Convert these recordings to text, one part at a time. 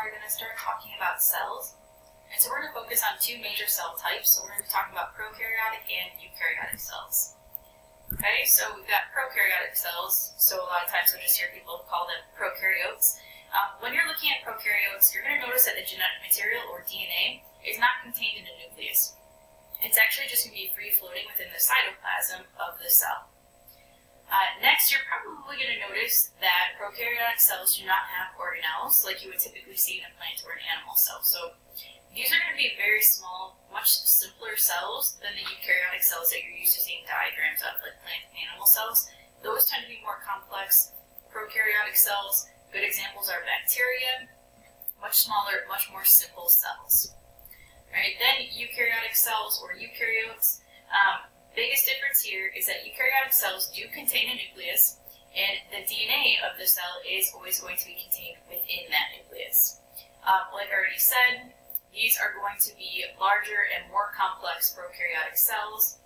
we're going to start talking about cells. And so we're going to focus on two major cell types. So we're going to be talking about prokaryotic and eukaryotic cells. Okay, so we've got prokaryotic cells. So a lot of times you'll just hear people call them prokaryotes. When you're looking at prokaryotes, you're going to notice that the genetic material, or DNA, is not contained in the nucleus. It's actually just going to be free-floating within the cytoplasm of the cell. Next, you're probably going to notice that prokaryotic cells do not have organelles like you would typically see in a plant or an animal cell. So these are going to be very small, much simpler cells than the eukaryotic cells that you're used to seeing diagrams of, like plant and animal cells. Those tend to be more complex. Prokaryotic cells, good examples are bacteria, much smaller, much more simple cells. Right, then eukaryotic cells, or eukaryotes. Biggest difference here is that eukaryotic cells do contain a nucleus, and the DNA of the cell is always going to be contained within that nucleus. Like I already said, these are going to be larger and more complex prokaryotic cells.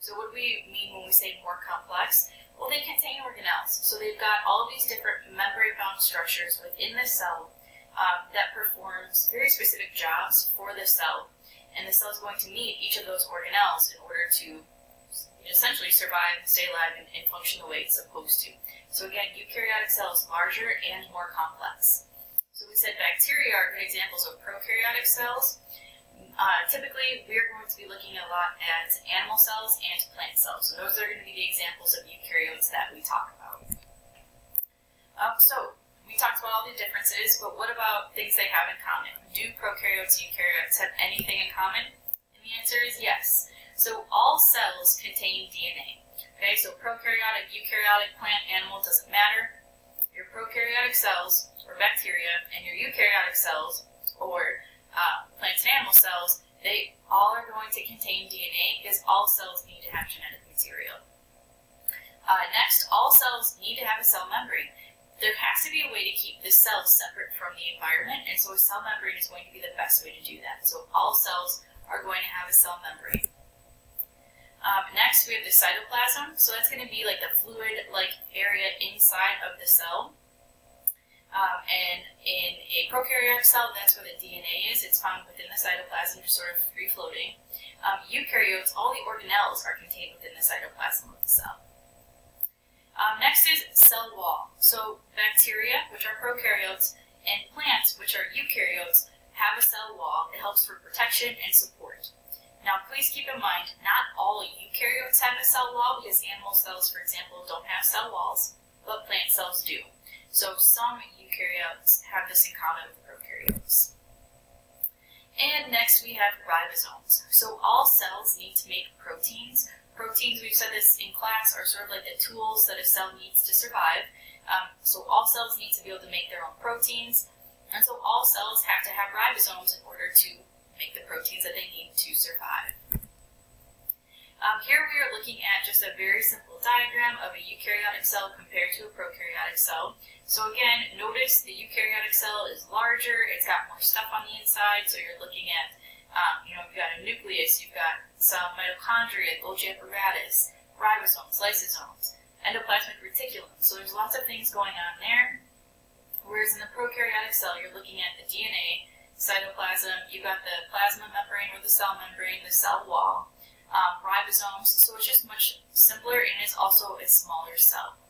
So what do we mean when we say more complex? Well, they contain organelles. So they've got all of these different membrane-bound structures within the cell that performs very specific jobs for the cell. And the cell is going to need each of those organelles in order to essentially survive, stay alive, and function the way it's supposed to. So again, eukaryotic cells larger and more complex. So we said bacteria are good examples of prokaryotic cells. Typically, we are going to be looking a lot at animal cells and plant cells. So those are going to be the examples of eukaryotes that we talk about. So we talked about all the differences, but what about things they have in common? Do prokaryotes and eukaryotes have anything in common? And the answer is yes. So all cells contain DNA. Okay, so prokaryotic, eukaryotic, plant, animal, doesn't matter. Your prokaryotic cells, or bacteria, and your eukaryotic cells, or plants and animal cells, they all are going to contain DNA because all cells need to have genetic material. Next, all cells need to have a cell membrane. There has to be a way to keep the cells separate from the environment, and so a cell membrane is going to be the best way to do that. So all cells are going to have a cell membrane. Next, we have the cytoplasm. So that's going to be like the fluid-like area inside of the cell. And in a prokaryotic cell, that's where the DNA is. It's found within the cytoplasm, just sort of free-floating. Eukaryotes, all the organelles are contained within the cytoplasm of the cell. Next is cell wall. So bacteria, which are prokaryotes, and plants, which are eukaryotes, have a cell wall. It helps for protection and support. Now, please keep in mind, not all eukaryotes have a cell wall, because animal cells, for example, don't have cell walls, but plant cells do. So some eukaryotes have this in common with prokaryotes. And next we have ribosomes. So all cells need to make proteins. Proteins, we've said this in class, are sort of like the tools that a cell needs to survive. So all cells need to be able to make their own proteins, and so all cells have to have ribosomes in order to make the proteins that they need to survive. Here we are looking at just a very simple diagram of a eukaryotic cell compared to a prokaryotic cell. So again, notice the eukaryotic cell is larger, it's got more stuff on the inside, so you're looking at you've got a nucleus, you've got some mitochondria, Golgi apparatus, ribosomes, lysosomes, endoplasmic reticulum. So there's lots of things going on there. Whereas in the prokaryotic cell, you're looking at the DNA, cytoplasm, you've got the plasma membrane or the cell membrane, the cell wall, ribosomes. So it's just much simpler, and it's also a smaller cell.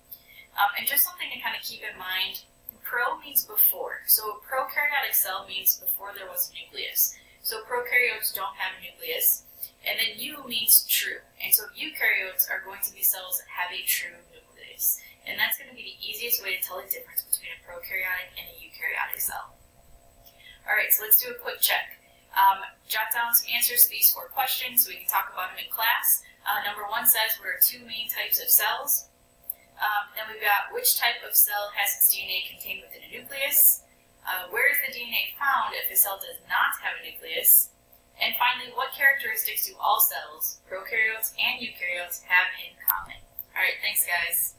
And just something to kind of keep in mind, pro means before. So a prokaryotic cell means before there was a nucleus. So prokaryotes don't have a nucleus, and then U means true. And so eukaryotes are going to be cells that have a true nucleus. And that's going to be the easiest way to tell the difference between a prokaryotic and a eukaryotic cell. Alright, so let's do a quick check. Jot down some answers to these 4 questions so we can talk about them in class. Number 1 says, what are 2 main types of cells? Then we've got, which type of cell has its DNA contained within a nucleus? Where is the DNA found if a cell does not have a nucleus? And finally, what characteristics do all cells, prokaryotes and eukaryotes, have in common? Alright, thanks guys.